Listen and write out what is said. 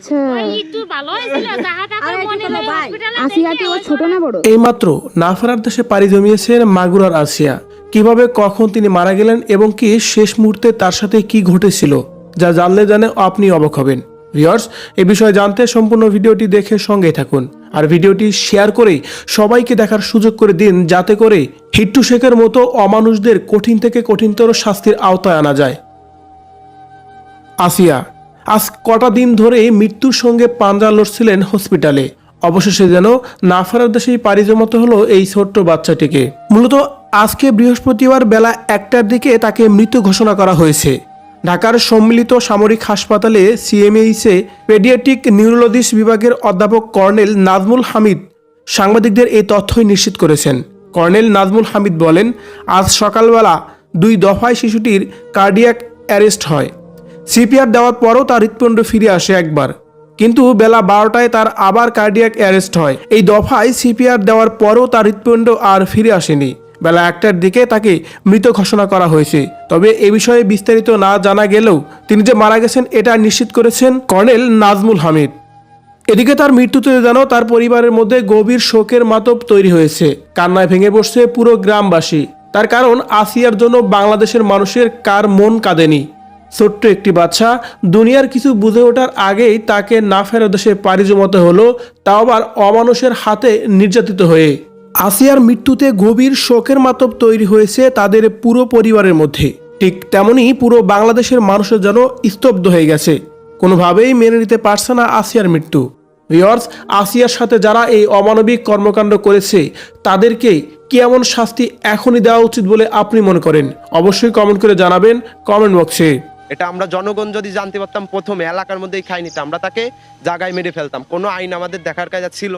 আচ্ছা আসিয়া কি ও ছোট না বড়? এইমাত্র না ফেরার দেশে পাড়ি জমিয়েছেন মাগুরার আসিয়া। কিভাবে কখন তিনি মারা গেলেন এবং কি শেষ মুহূর্তে তার সাথে কি ঘটেছিল যা জানলে জানে আপনি অবাক হবেন। ভিউয়ার্স, এই বিষয়ে জানতে সম্পূর্ণ ভিডিওটি দেখে সঙ্গেই থাকুন আর ভিডিওটি শেয়ার করে সবাইকে দেখার সুযোগ করে দিন, যাতে করে হিট্টু শেখের মতো অমানুষদের কঠিন থেকে কঠিনতর শাস্তির আওতায় আনা যায়। আসিয়া আজ কটা দিন ধরে মৃত্যুর সঙ্গে পাঞ্জা লড়ছিলেন হসপিটালে। অবশেষে যেন না ফেরার দেশেই পাড়ি জমাতে হলো এই ছোট্ট বাচ্চাটিকে। মূলত আজকে বৃহস্পতিবার বেলা 1টার দিকে তাকে মৃত ঘোষণা করা হয়েছে। ঢাকার সম্মিলিত সামরিক হাসপাতালে সিএমএইচে পেডিয়াট্রিক নিউরোলজিস্ট বিভাগের অধ্যাপক কর্নেল নাজমুল হামিদ সাংবাদিকদের এই তথ্যই নিশ্চিত করেছেন। কর্নেল নাজমুল হামিদ বলেন, আজ সকালবেলা 2 দফায় শিশুটির কার্ডিয়াক অ্যারেস্ট হয়। সিপিআর দেওয়ার পরও তার হৃৎপিণ্ড ফিরে আসে একবার, কিন্তু বেলা 12টায় তার আবার কার্ডিয়াক অ্যারেস্ট হয়। এই দফায় সিপিআর দেওয়ার পরও তার হৃৎপিণ্ড আর ফিরে আসেনি। বেলা 1টার দিকে তাকে মৃত ঘোষণা করা হয়েছে। তবে এ বিষয়ে বিস্তারিত না জানা গেলেও তিনি যে মারা গেছেন এটা নিশ্চিত করেছেন কর্নেল নাজমুল হামিদ। এদিকে তার মৃত্যুতে যেন তার পরিবারের মধ্যে গভীর শোকের মাতব তৈরি হয়েছে। কান্নায় ভেঙে পড়ছে পুরো গ্রামবাসী। তার কারণ, আসিয়ার জন্য বাংলাদেশের মানুষের কার মন কাঁদেনি। ছোট্ট একটি বাচ্চা দুনিয়ার কিছু বুঝে ওঠার আগেই তাকে না ফেরার দেশে পাড়ি জমাতে হলো, তাও আবার অমানুষের হাতে নির্যাতিত হয়ে। আসিয়ার মৃত্যুতে গভীর শোকের মাতব তৈরি হয়েছে তাদের পুরো পরিবারের মধ্যে। ঠিক তেমনই পুরো বাংলাদেশের মানুষের যেন স্তব্ধ হয়ে গেছে, কোনোভাবেই মেনে নিতে পারছে না আসিয়ার মৃত্যু। ভিউয়ার্স, আসিয়ার সাথে যারা এই অমানবিক কর্মকাণ্ড করেছে তাদেরকে কি এমন শাস্তি এখনই দেওয়া উচিত বলে আপনি মনে করেন? অবশ্যই কমেন্ট করে জানাবেন কমেন্ট বক্সে। এটা আমরা জনগণ যদি জানতে পারতাম, প্রথমে এলাকার মধ্যেই খাই নিতাম, আমরা তাকে জায়গায় মেরে ফেলতাম। কোনো আইন আমাদের দেখার কাজ ছিল